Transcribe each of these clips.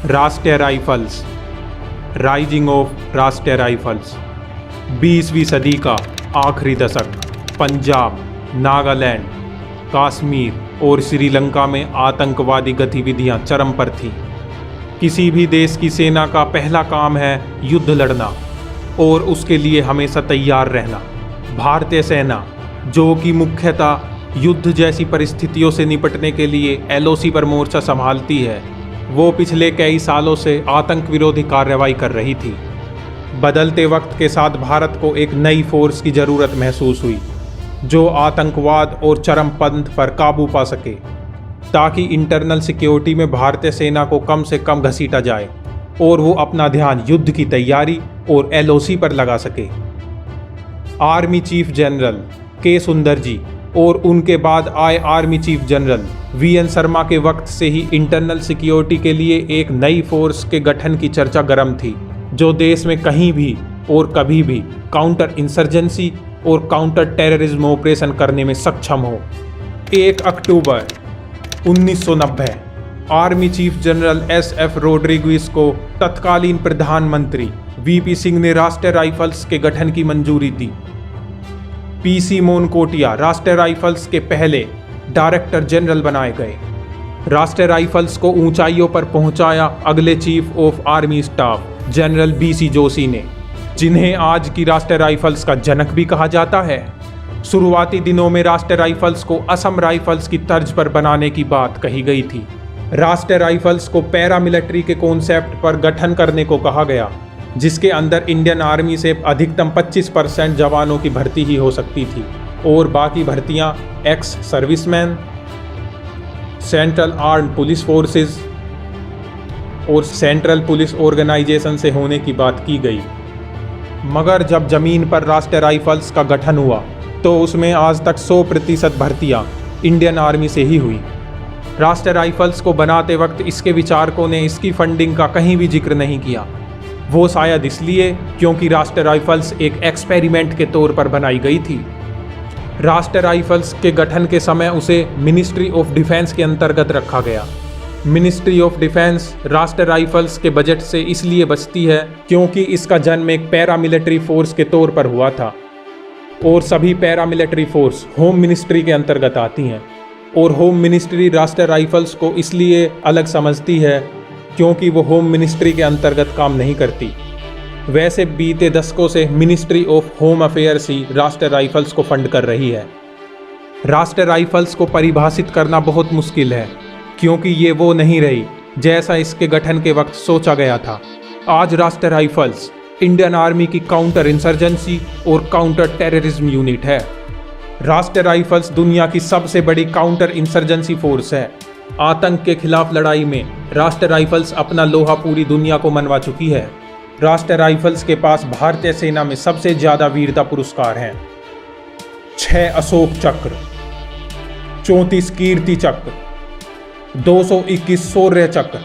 राष्ट्रीय rifles, rising of राष्ट्रीय rifles. 20वीं सदी का आखिरी दशक, पंजाब, नागालैंड, कश्मीर और श्रीलंका में आतंकवादी गतिविधियां चरम पर थीं। किसी भी देश की सेना का पहला काम है युद्ध लड़ना और उसके लिए हमेशा तैयार रहना। भारतीय सेना, जो कि मुख्यतः युद्ध जैसी परिस्थितियों से निपटने के लिए एलओसी पर मोर्चा संभालती है, वो पिछले कई सालों से आतंक विरोधी कार्रवाई कर रही थी। बदलते वक्त के साथ भारत को एक नई फोर्स की ज़रूरत महसूस हुई जो आतंकवाद और चरमपंथ पर काबू पा सके, ताकि इंटरनल सिक्योरिटी में भारतीय सेना को कम से कम घसीटा जाए और वो अपना ध्यान युद्ध की तैयारी और एलओसी पर लगा सके। आर्मी चीफ जनरल के सुंदर जी और उनके बाद आए army chief general VN Sharma के वक्त से ही इंटरनल सिक्योरिटी के लिए एक नई फोर्स के गठन की चर्चा गर्म थी, जो देश में कहीं भी और कभी भी काउंटर इंसर्जेंसी और काउंटर टेररिज्म ऑपरेशन करने में सक्षम हो। 1 अक्टूबर 1990 आर्मी चीफ जनरल एसएफ रोड्रिग्विस को तत्कालीन प्रधानमंत्री वीपी सिंह ने राष्ट्रीय राइफल्स के गठन की मंजूरी दी। पीसी मोनकोटिया राष्ट्रीय राइफल्स के पहले डायरेक्टर जनरल बनाए गए। राष्ट्रीय राइफल्स को ऊंचाइयों पर पहुंचाया अगले chief of army staff general BC Joshi ने, जिन्हें आज की राष्ट्रीय राइफल्स का जनक भी कहा जाता है। शुरुआती दिनों में राष्ट्रीय राइफल्स को असम राइफल्स की तर्ज पर बनाने की बात कही गई थी। राष्ट्रीय राइफल्स को पैरामिलिट्री के कॉन्सेप्ट पर गठन करने को कहा गया, जिसके अंदर इंडियन आर्मी से अधिकतम 25% जवानों की भर्ती ही हो सकती थी और बाकी भर्तियां ex serviceman, central armed police forces और सेंट्रल पुलिस ऑर्गेनाइजेशन से होने की बात की गई। मगर जब जमीन पर राष्ट्रीय राइफल्स का गठन हुआ तो उसमें आज तक 100% भर्तियां इंडियन आर्मी से ही हुई। राष्ट्रीय राइफल्स को बनाते वक्त इसके विचारकों ने इसकी फंडिंग का कहीं भी जिक्र नहीं किया। वो शायद इसलिए क्योंकि राष्ट्रीय राइफल्स एक एक्सपेरिमेंट के तौर पर बनाई गई थी। राष्ट्रीय राइफल्स के गठन के समय उसे मिनिस्ट्री ऑफ डिफेंस के अंतर्गत रखा गया। मिनिस्ट्री ऑफ डिफेंस राष्ट्रीय राइफल्स के बजट से इसलिए बचती है क्योंकि इसका जन्म एक पैरामिलिट्री फोर्स के तौर पर हुआ था और सभी पैरामिलिट्री फोर्स होम मिनिस्ट्री के अंतर्गत आती हैं और होम मिनिस्ट्री राष्ट्रीय राइफल्स को इसलिए अलग समझती है क्योंकि वो होम मिनिस्ट्री के अंतर्गत काम नहीं करती। वैसे बीते दशकों से मिनिस्ट्री ऑफ होम अफेयर्स ही राष्ट्रीय राइफल्स को फंड कर रही है। राष्ट्रीय राइफल्स को परिभाषित करना बहुत मुश्किल है क्योंकि ये वो नहीं रही जैसा इसके गठन के वक्त सोचा गया था। आज राष्ट्रीय राइफल्स इंडियन आर्मी की काउंटर इंसर्जेंसी और काउंटर टेररिज्म यूनिट है। राष्ट्रीय राइफल्स दुनिया की सबसे बड़ी काउंटर इंसर्जेंसी फोर्स है। आतंक के खिलाफ लड़ाई में राष्ट्रीय राइफल्स अपना लोहा पूरी दुनिया को मनवा चुकी है। राष्ट्रीय राइफल्स के पास भारतीय सेना में सबसे ज्यादा वीरता पुरस्कार हैं। 6 अशोक चक्र, 34 कीर्ति चक्र, 221 शौर्य चक्र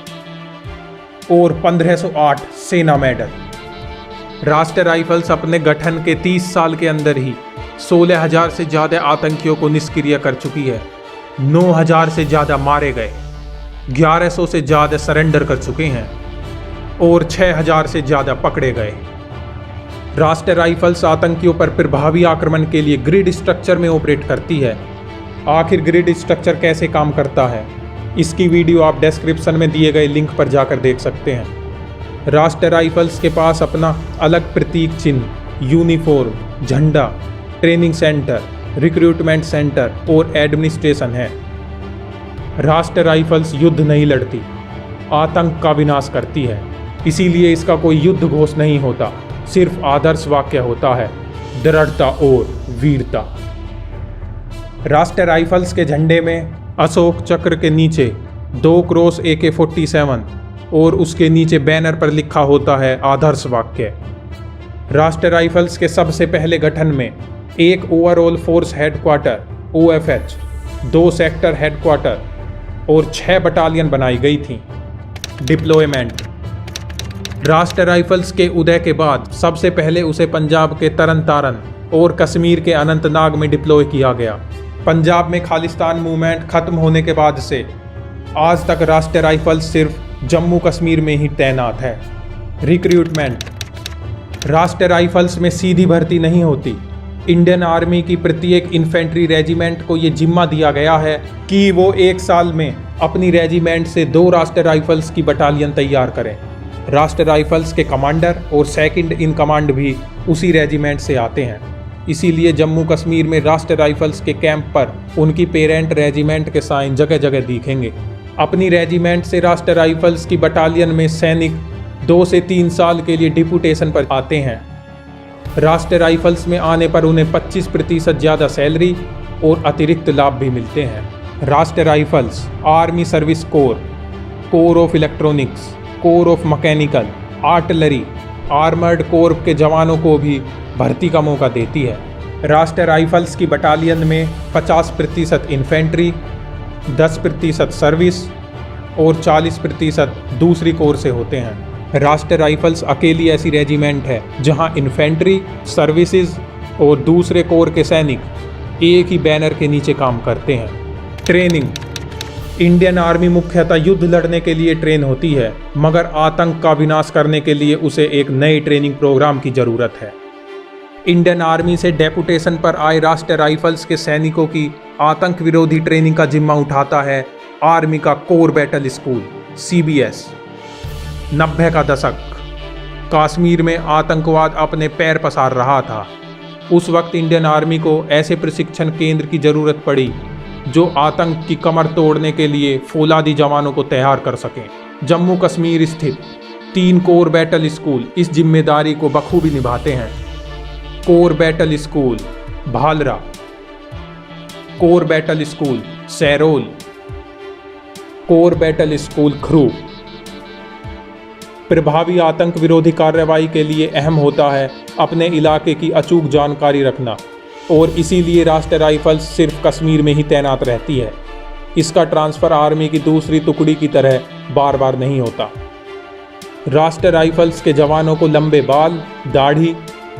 और 1508 सेना मेडल। राष्ट्रीय राइफल्स अपने गठन के 30 साल के अंदर ही 16,000 से ज्यादा आतंकियों को निष्क्रिय कर चुकी है। 9,000 से ज़्यादा मारे गए, 1100 से ज़्यादा सरेंडर कर चुके हैं और 6,000 से ज़्यादा पकड़े गए। राष्ट्रीय राइफल्स आतंकियों पर प्रभावी आक्रमण के लिए ग्रिड स्ट्रक्चर में ऑपरेट करती है। आखिर ग्रिड स्ट्रक्चर कैसे काम करता है, इसकी वीडियो आप डिस्क्रिप्शन में दिए गए लिंक पर जाकर देख सकते हैं। राष्ट्रीय राइफल्स के पास अपना अलग प्रतीक चिन्ह, यूनिफॉर्म, झंडा, ट्रेनिंग सेंटर, रिक्रूटमेंट सेंटर और एडमिनिस्ट्रेशन है। राष्ट्रीय राइफल्स युद्ध नहीं लड़ती, आतंक का विनाश करती है। इसीलिए इसका कोई युद्ध घोष नहीं होता, सिर्फ आदर्श वाक्य होता है, दृढ़ता और वीरता। राष्ट्रीय राइफल्स के झंडे में अशोक चक्र के नीचे 2 क्रॉस AK-47 और उसके नीचे बैनर पर लिखा होता है आदर्श वाक्य। राष्ट्रीय राइफल्स के सबसे पहले गठन में एक overall force headquarter OFH, 2 sector headquarter और 6 बटालियन बनाई गई थी। डिप्लॉयमेंट। राष्ट्रीय राइफल्स के उदय के बाद सबसे पहले उसे पंजाब के तरन तारन और कश्मीर के अनंतनाग में डिप्लॉय किया गया। पंजाब में खालिस्तान मूवमेंट खत्म होने के बाद से आज तक राष्ट्रीय राइफल्स सिर्फ जम्मू कश्मीर में ही तैनात है। रिक्रूटमेंट। राष्ट्रीय राइफल्स में सीधी भर्ती नहीं होती। इंडियन आर्मी की प्रत्येक इन्फेंट्री रेजिमेंट को ये जिम्मा दिया गया है कि वो 1 साल में अपनी रेजिमेंट से 2 राष्ट्रीय राइफल्स की बटालियन तैयार करें। राष्ट्रीय राइफल्स के कमांडर और सेकंड इन कमांड भी उसी रेजिमेंट से आते हैं। इसीलिए जम्मू कश्मीर में राष्ट्रीय राइफल्स के कैंप पर उनकी पेरेंट रेजिमेंट के साइन जगह जगह दिखेंगे। अपनी रेजिमेंट से राष्ट्रीय राइफल्स की बटालियन में सैनिक 2 से 3 साल के लिए डिप्यूटेशन पर आते हैं। राष्ट्रीय राइफल्स में आने पर उन्हें 25% ज़्यादा सैलरी और अतिरिक्त लाभ भी मिलते हैं। राष्ट्रीय rifles, army service corps, core of electronics, core of mechanical, artillery, armoured corps के जवानों को भी भर्ती का मौका देती है। राष्ट्रीय राइफल्स की बटालियन में 50% इन्फेंट्री, 10% सर्विस और 40% दूसरी कोर से होते हैं। राष्ट्रीय राइफल्स अकेली ऐसी रेजिमेंट है जहां इन्फेंट्री, सर्विसेज और दूसरे कोर के सैनिक एक ही बैनर के नीचे काम करते हैं। ट्रेनिंग। इंडियन आर्मी मुख्यतः युद्ध लड़ने के लिए ट्रेन होती है, मगर आतंक का विनाश करने के लिए उसे एक नए ट्रेनिंग प्रोग्राम की ज़रूरत है। इंडियन आर्मी से डेपुटेशन पर आए राष्ट्रीय राइफल्स के सैनिकों की आतंक विरोधी ट्रेनिंग का जिम्मा उठाता है आर्मी का कोर बैटल स्कूल CBS। 90 का दशक। कश्मीर में आतंकवाद अपने पैर पसार रहा था। उस वक्त इंडियन आर्मी को ऐसे प्रशिक्षण केंद्र की ज़रूरत पड़ी जो आतंक की कमर तोड़ने के लिए फौलादी जवानों को तैयार कर सकें। जम्मू कश्मीर स्थित 3 कोर बैटल स्कूल इस जिम्मेदारी को बखूबी निभाते हैं। Core battle school Bhalra, core battle school Sairol, core battle school Kharu. प्रभावी आतंक विरोधी कार्रवाई के लिए अहम होता है अपने इलाके की अचूक जानकारी रखना, और इसीलिए राष्ट्रीय राइफल्स सिर्फ कश्मीर में ही तैनात रहती है। इसका ट्रांसफ़र आर्मी की दूसरी टुकड़ी की तरह बार बार नहीं होता। राष्ट्रीय राइफल्स के जवानों को लंबे बाल, दाढ़ी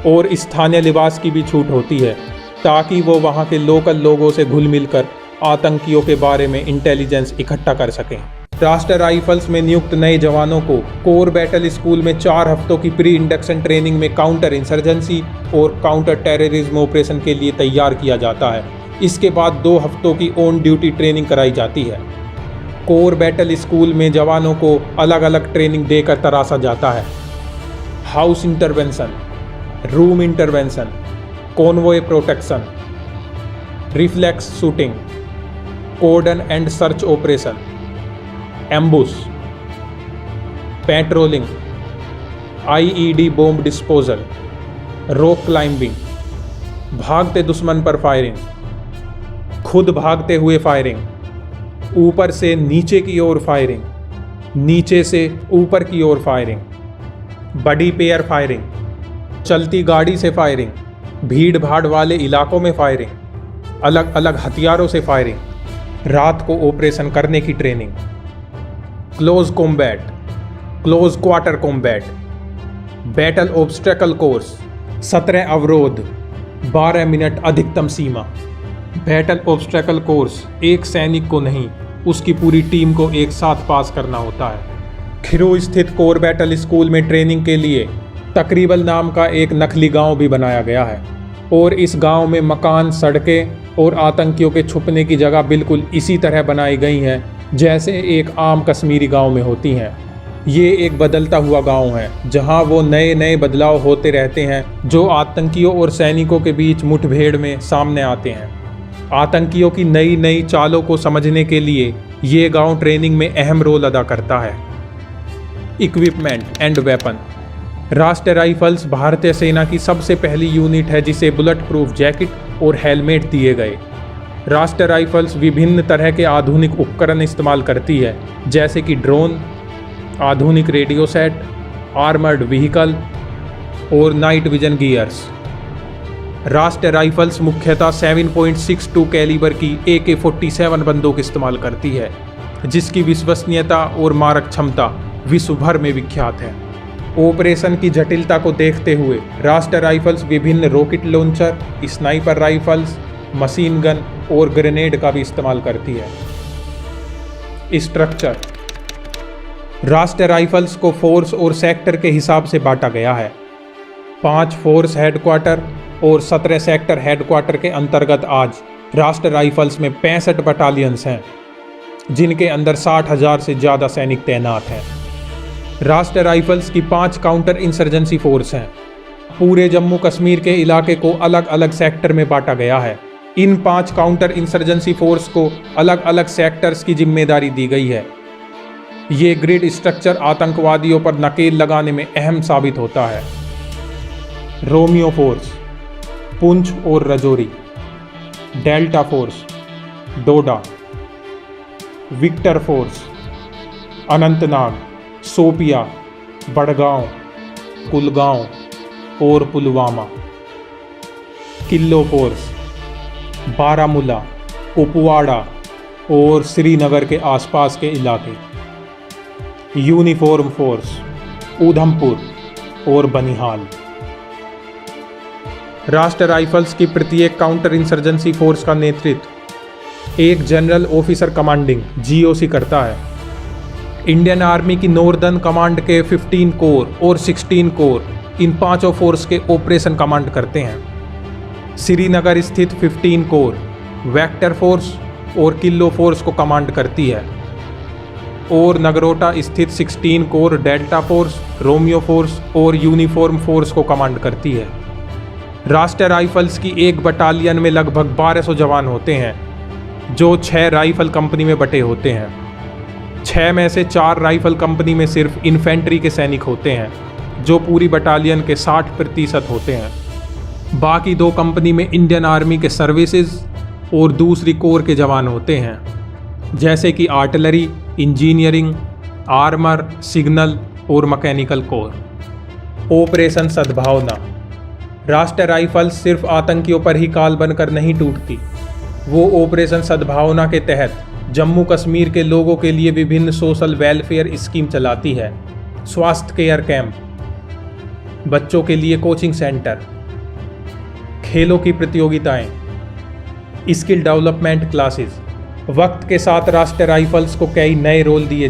और स्थानीय लिबास की भी छूट होती है ताकि वो वहाँ के लोकल लोगों से घुल मिलकर आतंकियों के बारे में इंटेलिजेंस इकट्ठा कर सकें। राष्ट्रीय राइफल्स में नियुक्त नए जवानों को कोर बैटल स्कूल में 4 हफ्तों की प्री इंडक्शन ट्रेनिंग में काउंटर इंसर्जेंसी और काउंटर टेररिज्म ऑपरेशन के लिए तैयार किया जाता है। इसके बाद 2 हफ्तों की ऑन ड्यूटी ट्रेनिंग कराई जाती है। कोर बैटल स्कूल में जवानों को अलग अलग ट्रेनिंग देकर तराशा जाता है। House intervention, room intervention, convoy protection, reflex shooting, cordon and search operation, ambush, patrolling, IED bomb disposal, rock climbing, भागते दुश्मन पर फायरिंग, खुद भागते हुए फायरिंग, ऊपर से नीचे की ओर फायरिंग, नीचे से ऊपर की ओर फायरिंग, बड़ी पेयर फायरिंग, चलती गाड़ी से फायरिंग, भीड़ भाड़ वाले इलाकों में फायरिंग, अलग अलग हथियारों से फायरिंग, रात को ऑपरेशन करने की training, close combat, close quarter combat, battle obstacle course, 17 अवरोध, 12 मिनट अधिकतम सीमा। बैटल ऑब्स्टेकल कोर्स एक सैनिक को नहीं, उसकी पूरी टीम को एक साथ पास करना होता है। खिरू स्थित कोर बैटल स्कूल में ट्रेनिंग के लिए तकरीबल नाम का एक नकली गांव भी बनाया गया है, और इस गांव में मकान, सड़कें और आतंकियों के छुपने की जगह बिल्कुल इसी तरह बनाई गई हैं जैसे एक आम कश्मीरी गांव में होती हैं। ये एक बदलता हुआ गांव है जहां वो नए नए बदलाव होते रहते हैं जो आतंकियों और सैनिकों के बीच मुठभेड़ में सामने आते हैं। आतंकियों की नई नई चालों को समझने के लिए ये गांव ट्रेनिंग में अहम रोल अदा करता है। Equipment and weapon. राष्ट्रीय राइफल्स भारतीय सेना की सबसे पहली यूनिट है जिसे बुलेट प्रूफ जैकेट और हेलमेट दिए गए। राष्ट्रीय राइफल्स विभिन्न तरह के आधुनिक उपकरण इस्तेमाल करती है जैसे कि ड्रोन, आधुनिक रेडियो सेट, आर्मर्ड व्हीकल और नाइट विजन गियर्स। राष्ट्रीय राइफल्स मुख्यतः 7.62 कैलिबर की AK-47 बंदूक इस्तेमाल करती है जिसकी विश्वसनीयता और मारक क्षमता विश्व भर में विख्यात है। ऑपरेशन की जटिलता को देखते हुए राष्ट्रीय राइफल्स विभिन्न rocket launcher, sniper rifles, machine gun और ग्रेनेड का भी इस्तेमाल करती है। स्ट्रक्चर। राष्ट्रीय राइफल्स को फोर्स और सेक्टर के हिसाब से बांटा गया है। 5 फोर्स हेडक्वार्टर और 17 सेक्टर हेडक्वार्टर के अंतर्गत आज राष्ट्रीय राइफल्स में 65 बटालियंस हैं, जिनके अंदर 60,000 से ज़्यादा सैनिक तैनात हैं। राष्ट्रीय राइफल्स की 5 काउंटर इंसर्जेंसी फोर्स हैं। पूरे जम्मू कश्मीर के इलाके को अलग अलग सेक्टर में बांटा गया है। इन 5 काउंटर इंसर्जेंसी फोर्स को अलग अलग सेक्टर्स की जिम्मेदारी दी गई है। ये ग्रिड स्ट्रक्चर आतंकवादियों पर नकेल लगाने में अहम साबित होता है। रोमियो फोर्स पुंछ और रजौरी, डेल्टा फोर्स डोडा, विक्टर फोर्स अनंतनाग, शोपिया, बड़गांव, कुलगांव और पुलवामा, किल्लो फोर्स बारामूला, कुपवाड़ा और श्रीनगर के आसपास के इलाके, यूनिफॉर्म फोर्स उधमपुर और बनिहाल। राष्ट्रीय राइफल्स की प्रत्येक काउंटर इंसर्जेंसी फोर्स का नेतृत्व एक जनरल ऑफिसर कमांडिंग GOC करता है। इंडियन आर्मी की नॉर्दर्न कमांड के 15 कोर और 16 कोर इन 5 फोर्स के ऑपरेशन कमांड करते हैं। श्रीनगर स्थित 15 कोर वेक्टर फोर्स और किल्लो फोर्स को कमांड करती है और नगरोटा स्थित 16 core delta force, Romeo force और यूनिफॉर्म फोर्स को कमांड करती है। राष्ट्रीय राइफल्स की एक बटालियन में लगभग 1200 जवान होते हैं, जो 6 राइफल कंपनी में बटे होते हैं। 6 में से 4 राइफल कंपनी में सिर्फ इन्फेंट्री के सैनिक होते हैं, जो पूरी बटालियन के 60% होते हैं। बाकी 2 कंपनी में इंडियन आर्मी के सर्विसेज और दूसरी कोर के जवान होते हैं, जैसे कि आर्टिलरी, इंजीनियरिंग, आर्मर, सिग्नल और मैकेनिकल कोर। ऑपरेशन सद्भावना। राष्ट्रीय राइफल्स सिर्फ आतंकियों पर ही काल बनकर नहीं टूटती, वो ऑपरेशन सद्भावना के तहत जम्मू कश्मीर के लोगों के लिए विभिन्न सोशल वेलफेयर स्कीम चलाती है। स्वास्थ्य केयर कैंप, बच्चों के लिए कोचिंग सेंटर, खेलों की प्रतियोगिताएं, स्किल डेवलपमेंट क्लासेस। वक्त के साथ राष्ट्रीय राइफल्स को कई नए रोल दिए